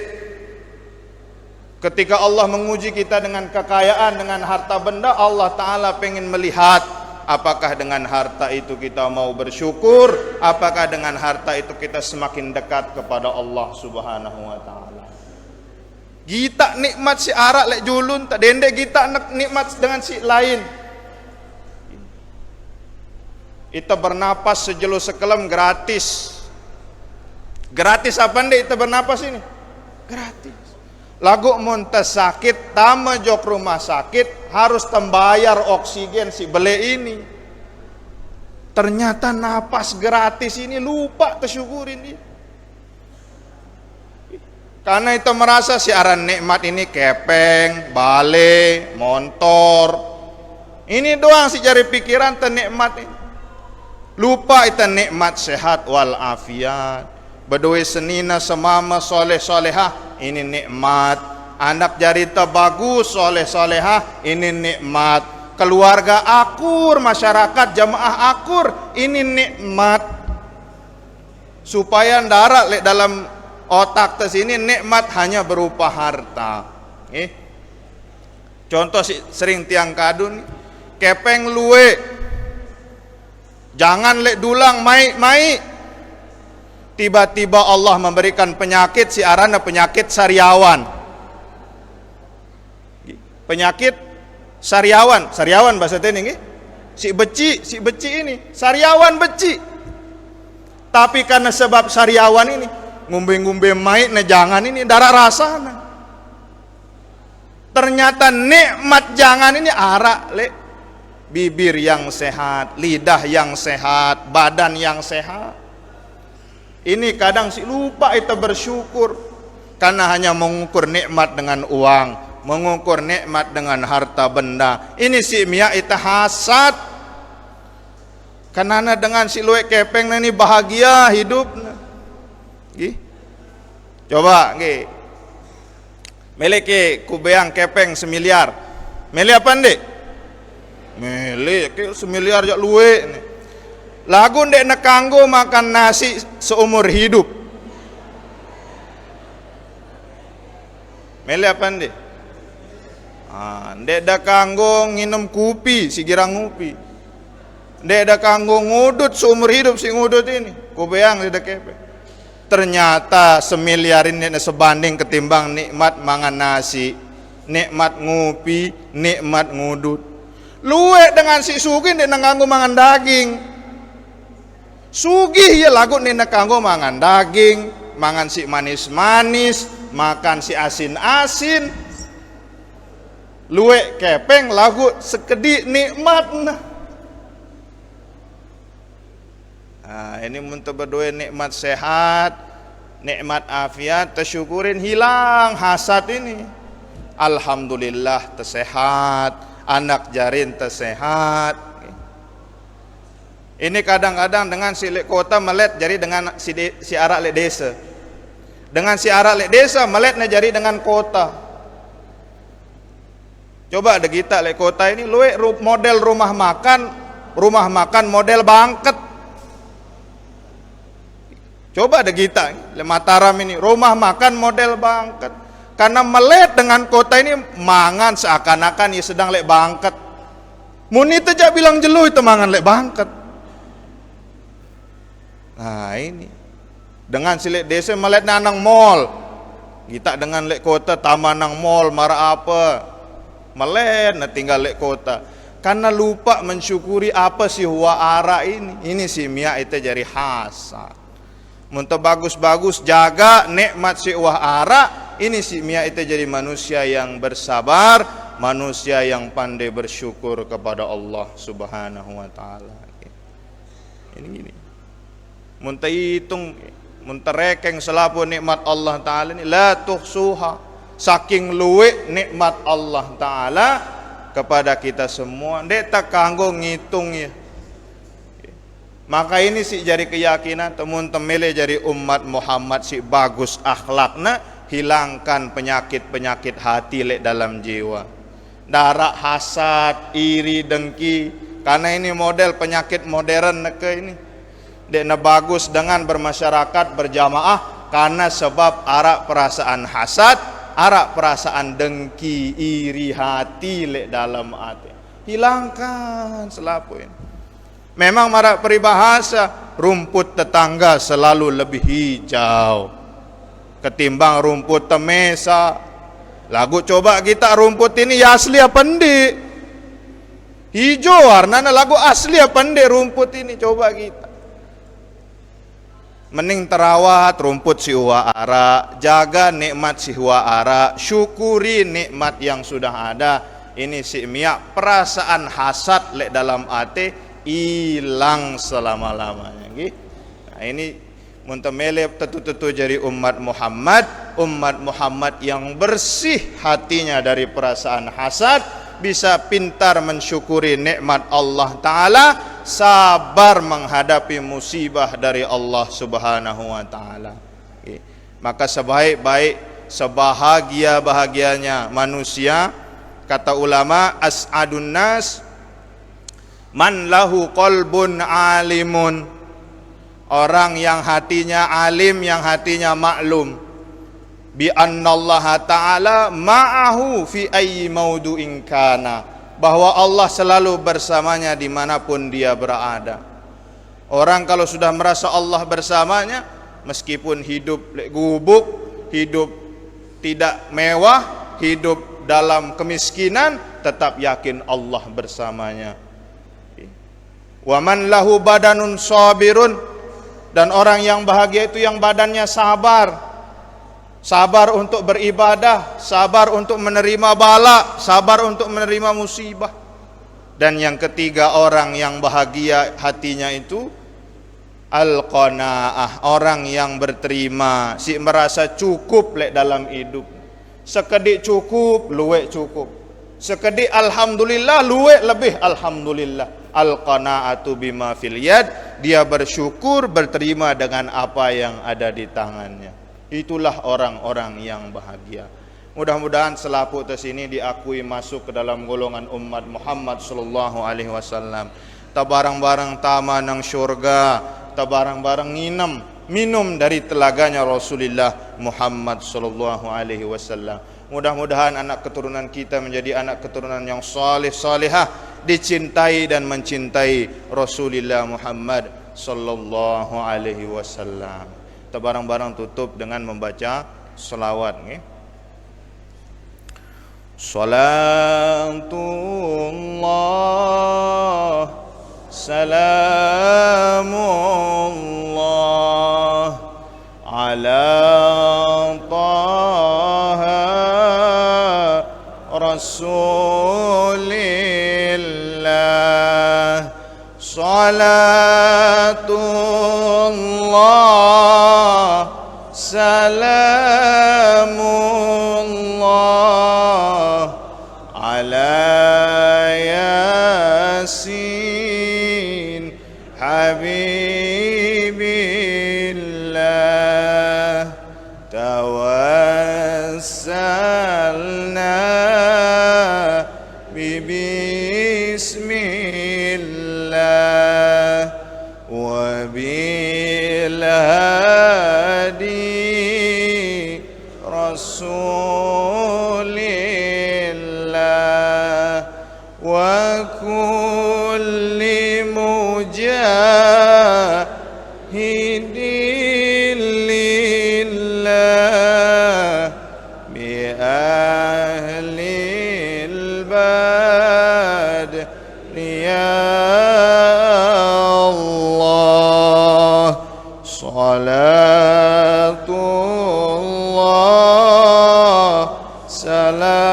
Ketika Allah menguji kita dengan kekayaan, dengan harta benda, Allah Ta'ala pengen melihat apakah dengan harta itu kita mau bersyukur, apakah dengan harta itu kita semakin dekat kepada Allah Subhanahu wa Ta'ala. Kita nikmat si arak lek julun tak dendek kita nikmat dengan si lain. Kita bernapas sejelo sekelem gratis. Gratis apa ndek kita bernapas ini? Gratis. Lagu muntas sakit tama jok rumah sakit harus tembayar oksigen si bele ini. Ternyata napas gratis ini lupa tersyukurin dia. Karena itu merasa siaran nikmat ini kepeng, bale, motor. Ini doang si jari pikiran ternikmat ini. Lupa itu nikmat sehat wal afiat. Bedoi senina semama soleh solehah ini nikmat. Anak jarita bagus soleh solehah ini nikmat. Keluarga akur, masyarakat jamaah akur ini nikmat. Supaya ndarat lek dalam otak tes ini nikmat hanya berupa harta. Contoh sering tiang kadun kepeng luwe. Jangan lek dulang mai. Tiba-tiba Allah memberikan penyakit si arana penyakit sariawan. Penyakit sariawan bahasa ini si beci ini sariawan beci. Tapi karena sebab sariawan ini ngumbe-ngumbe mai na jangan ini darah rasa. Ternyata nikmat jangan ini arak lek. bibir yang sehat, lidah yang sehat, badan yang sehat. Ini kadang si lupa kita bersyukur karena hanya mengukur nikmat dengan uang, mengukur nikmat dengan harta benda. Ini si mia ita hasad. Karena dengan si luek kepeng ini bahagia hidup. Coba nggih. Meleke kubeang kepeng 1 miliar. Meli apa ndek? Meli ke 1 miliar jak luek. Lagu ndek nak kanggo makan nasi seumur hidup. Meli apa ndek? Ndek dak kanggo nginum kopi, si girang ngopi. Ndek dak kanggo ngudut seumur hidup si ngudut ini. Kubeang lidah kepeng. Ternyata 1 miliar ini sebanding ketimbang nikmat mangan nasi, nikmat ngopi, nikmat ngudut. Luwe dengan si sugih ndek nganggo mangan daging. Sugih ya lagu ndek nganggo mangan daging, mangan si manis-manis, makan si asin-asin. Luwe kepeng lagu sekedik nikmat. Ini untuk berdua nikmat sehat, nikmat afiat, tersyukurin hilang hasad ini. Alhamdulillah tersehat, anak jarin tersehat. Ini kadang-kadang dengan si lek kota melet jadi dengan si arak lek desa. Dengan si arak lek desa meletnya jadi dengan kota. Coba ada kita lek kota ini luwe model rumah makan model bangket. Coba ada kita lek Mataram ini rumah makan model bangket. Karena melet dengan kota ini mangan seakan-akan ya sedang lek bangket. Muni tejak bilang jeluh itu mangan lek bangket. Nah ini dengan si lek desa melet nang mall. Kita dengan lek kota taman nang mall marah apa? Melet na tinggal lek kota. Karena lupa mensyukuri apa sih huwa ara ini. Ini si mia itu jadi hasad. Muntah bagus-bagus jaga nikmat si wah ara. Ini si mia itu jadi manusia yang bersabar, manusia yang pandai bersyukur kepada Allah Subhanahu wa taala. Ini gini. Muntah hitung, muntah rekeng selapu nikmat Allah taala ini la tuhsuha. Saking luwe nikmat Allah taala kepada kita semua, ndek tak kanggo ngitung ya. Maka ini sih jadi keyakinan temun temele jadi umat Muhammad si bagus akhlakna, hilangkan penyakit-penyakit hati lek dalam jiwa. Darah hasad, iri, dengki, karena ini model penyakit modern neke ini. Dek na bagus dengan bermasyarakat berjamaah karena sebab arak perasaan hasad, arak perasaan dengki, iri hati lek dalam hati. Hilangkan selapu ini. Memang marak peribahasa rumput tetangga selalu lebih hijau ketimbang rumput temesa. Lagu coba kita rumput ini ya asli apa ndik? Hijau warnanya lagu asli apa ndik rumput ini coba kita. Mending terawat rumput si huwa ara, jaga nikmat si huwa ara, syukuri nikmat yang sudah ada. Ini si mia perasaan hasad lek dalam hati hilang selama-lamanya. Nah ini muntemele tetu-tetu jadi umat Muhammad yang bersih hatinya dari perasaan hasad, bisa pintar mensyukuri nikmat Allah taala, sabar menghadapi musibah dari Allah Subhanahu wa taala. Maka sebaik-baik sebahagia-bahagianya manusia, kata ulama, as'adun nas man lahu qalbun alimun. Orang yang hatinya alim, yang hatinya maklum bi annallaha ta'ala ma'ahu fi ayyi maudu'in kana, bahwa Allah selalu bersamanya dimanapun dia berada. Orang kalau sudah merasa Allah bersamanya, meskipun hidup gubuk, hidup tidak mewah, hidup dalam kemiskinan, tetap yakin Allah bersamanya. Wa man lahu badanun sabirun, dan orang yang bahagia itu yang badannya sabar. Sabar untuk beribadah, sabar untuk menerima bala, sabar untuk menerima musibah. Dan yang ketiga, orang yang bahagia hatinya itu al-qanaah, orang yang berterima, si merasa cukup lek dalam hidup. Sekedik cukup, luwek cukup. Sekedik alhamdulillah, luwek lebih alhamdulillah. Al-qanaatu bima fil yad, dia bersyukur, berterima dengan apa yang ada di tangannya. Itulah orang-orang yang bahagia. Mudah-mudahan selaput tersini diakui masuk ke dalam golongan umat Muhammad sallallahu alaihi wasallam. Tabarang-barang taman nang syurga, tabarang-barang minum dari telaganya Rasulullah Muhammad sallallahu alaihi wasallam. Mudah-mudahan anak keturunan kita menjadi anak keturunan yang saleh salihah, dicintai dan mencintai Rasulullah Muhammad sallallahu alaihi wasallam. Tabarang-barang tutup dengan membaca selawat nggih. Salatullah salamullah ala taha rasulillah. Salatullah salamullah ala yasin habibillah. Tawassalna bismillah wa bil hadi rasulillah wa kulli mujahidin lillah bi ahlil badri ya Allah. Salatullah salamullah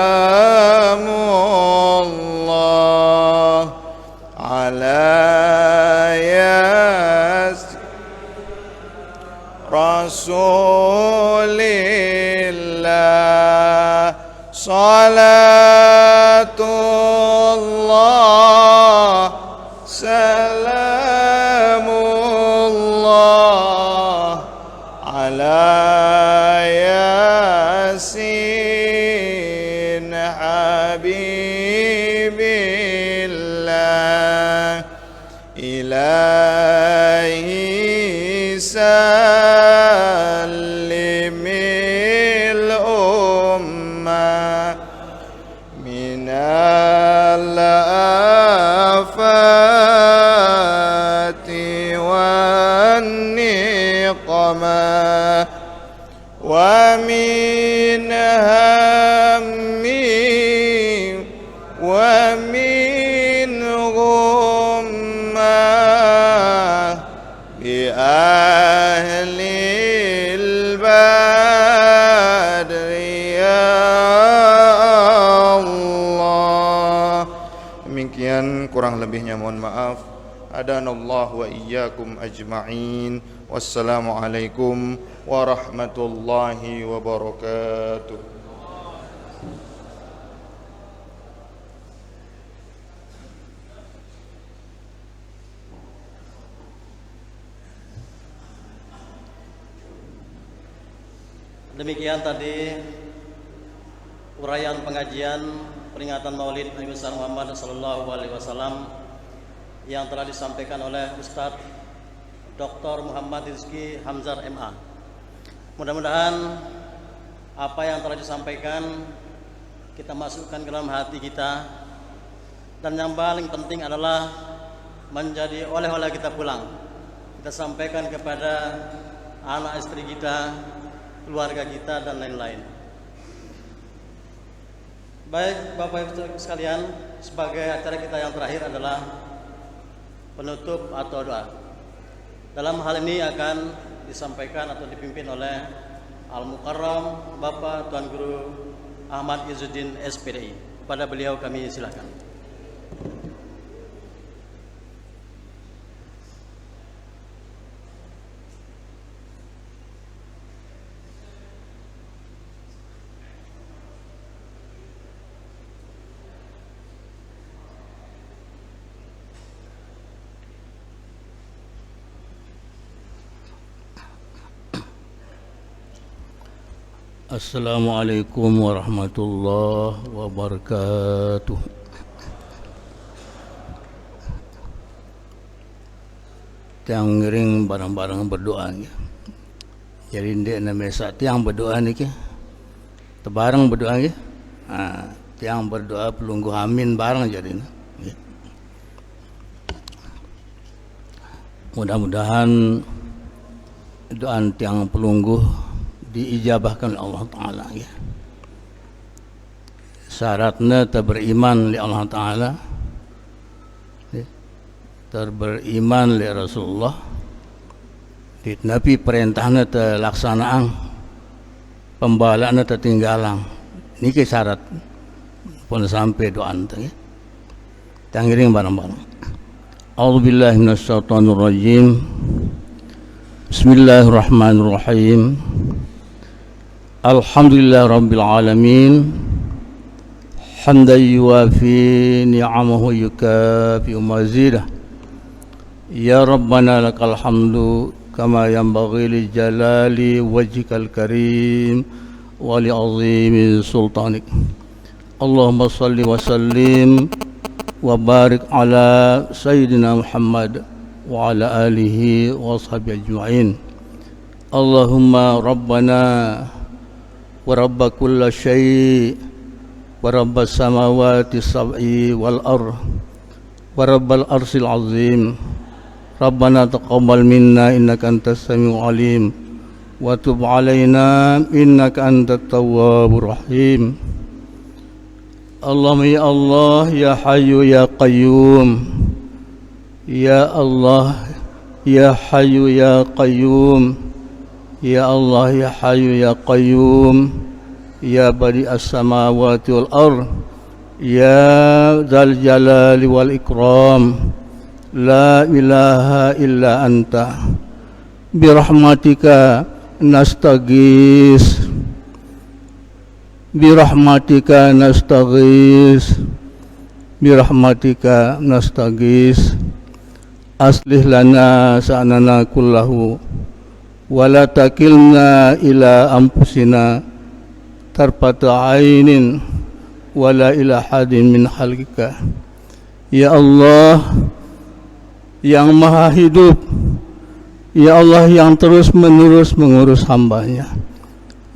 ala yas rasulillah. Salatullah salamullah ala yasin habibillah. Ilahi sallimil ummah minal afati wan niqmah wa min hammi wa min ghummah bi ahlil badri ya Allah. Demikian, kurang lebihnya mohon maaf. Adanallahu wa iyyakum ajma'in. Wassalamualaikum warahmatullahi wabarakatuh. Demikian tadi uraian pengajian peringatan Maulid Nabi besar Muhammad sallallahu alaihi wasallam yang telah disampaikan oleh Ustadz Dr. Muhammad Rizki Hamzar MA. Mudah-mudahan apa yang telah disampaikan kita masukkan ke dalam hati kita, dan yang paling penting adalah menjadi oleh-oleh kita pulang. Kita sampaikan kepada anak istri kita, keluarga kita, dan lain-lain. Baik Bapak Ibu sekalian, sebagai acara kita yang terakhir adalah penutup atau doa. Dalam hal ini akan disampaikan atau dipimpin oleh Al-Mukarram Bapak Tuan Guru Ahmad Izzuddin SPDI. Kepada beliau kami silakan. Assalamualaikum warahmatullahi wabarakatuh. Tiang ngiring barang-barang berdoa ni. Jadi dia nama tiang berdoa ni ke. Tebarang berdoa ke. Tiang berdoa pelunggu amin barang jadi ni. Mudah-mudahan doa tiang pelunggu diijabahkan oleh Allah Ta'ala ya. Syaratnya beriman oleh Allah Ta'ala ya. Beriman oleh Rasulullah di Nabi perintahnya terlaksanaan pembalaannya tertinggalan ini ke syarat pun sampai doa ya. Tanggiring barang-barang. A'udzubillahi minasyaitonirrajim. Bismillahirrahmanirrahim. Alhamdulillah Rabbil Alamin. Hamdan yuwafi ni'amahu yukafi mazidah. Ya Rabbana lakal hamdu kama yanbaghi li jalali wajhikal karim wa li azimi sultanik. Allahumma salli wa sallim wa barik ala sayyidina Muhammad wa ala alihi wa sahbihi ajma'in. Allahumma Rabbana wa rabba kulla syai' wa rabbas samawati sab'i wal ardh wa rabbal arsil azim. Rabbana taqabbal minna innaka antas samiul alim wa tub alaina innaka antat tawwabur rahim. Allahumma ya Allah ya hayyu ya qayyum. Ya Allah ya hayyu ya qayyum. Ya Allah ya hayyu ya qayyum. Ya badi as-samawati wal ardh. Ya dzal jalali wal ikram. La ilaha illa anta. Birahmatika nastaghis. Birahmatika nastaghis. Birahmatika nastaghis. Aslih lana sa'nana kullahu wa la takilna ila anfusina tarfata ainin wa la ila hadin min khalqika. Ya Allah yang maha hidup, ya Allah yang terus menerus mengurus hambanya,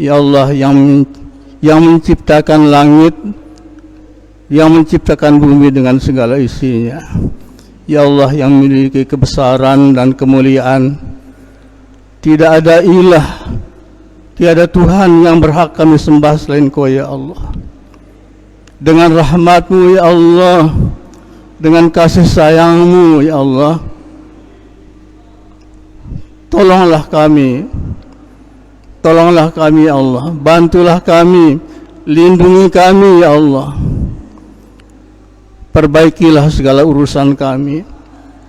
ya Allah yang menciptakan langit, yang menciptakan bumi dengan segala isinya, ya Allah yang memiliki kebesaran dan kemuliaan. Tidak ada ilah, tiada Tuhan yang berhak kami sembah selain Kau ya Allah. Dengan rahmat-Mu ya Allah, dengan kasih sayang-Mu ya Allah, tolonglah kami ya Allah, bantulah kami, lindungi kami ya Allah, perbaikilah segala urusan kami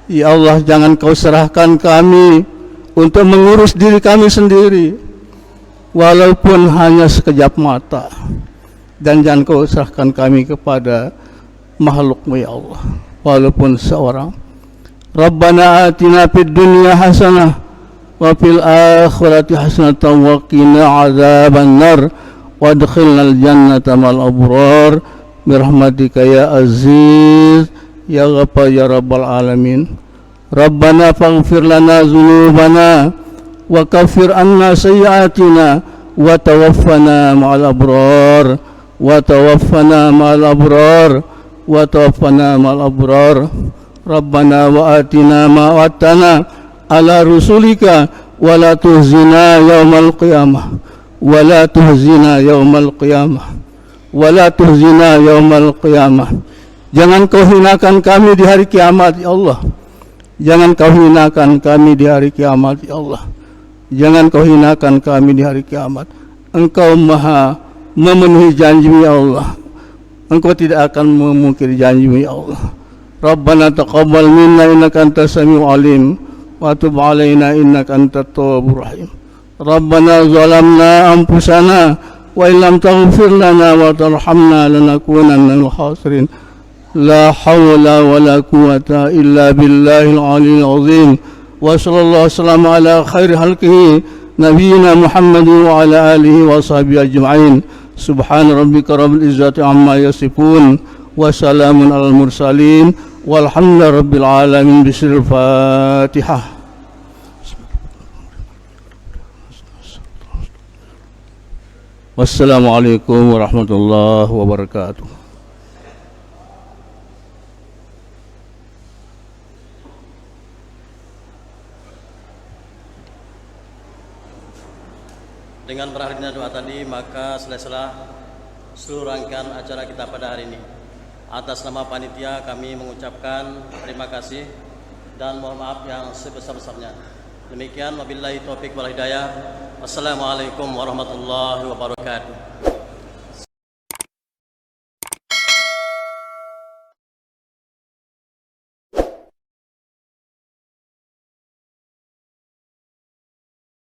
ya Allah. Jangan Kau serahkan kami untuk mengurus diri kami sendiri walaupun hanya sekejap mata, dan jangan Kau serahkan kami kepada makhluk-Mu ya Allah walaupun seorang. Rabbana atina fid dunya hasanah wa fil akhirati hasanatan wa qina adzabannar wadkhilnal jannata mal abrar birahmatika ya aziz ya ghaffar ya rabbal alamin. Rabbana faghfir lana dzunubana wa kaffir anna sayyi'atina wa tawaffana ma'al abrar wa tawaffana ma'al abrar wa tawaffana ma'al abrar. Rabbana wa atina ma wa'adtana ala rusulika wa la tuhzina yaumal qiyamah wa la tuhzina yaumal qiyamah wa la tuhzina yaumal qiyamah. Jangan Kau hinakan kami di hari kiamat ya Allah. Jangan Kau hinakan kami di hari kiamat ya Allah. Jangan Kau hinakan kami di hari kiamat. Engkau maha memenuhi janji-Mu ya Allah. Engkau tidak akan memungkiri janji-Mu ya Allah. Rabbana taqabbal minna innaka antas samiul alim wa tub alaina innaka antat tawwabur rahim. Rabbana zalamna anfusana wa illam taghfir lana wa tarhamna lanakunanna minal khasirin. La hawla wa la quwwata illa billahil aliyyil azim. Wa sallallahu wasallam ala khairi halqihi نبينا محمد وعلى آله وصحبه أجمعين. سبحان ربك رب العزة عما يصفون وسلام على المرسلين والحمد لله رب العالمين. بسر الفاتحة. Wassalamualaikum warahmatullahi wabarakatuh. Dengan berakhirnya doa tadi, maka selesailah seluruh rangkaian acara kita pada hari ini. Atas nama panitia kami mengucapkan terima kasih dan mohon maaf yang sebesar-besarnya. Demikian, wabillahi taufiq wal hidayah. Wassalamualaikum warahmatullahi wabarakatuh.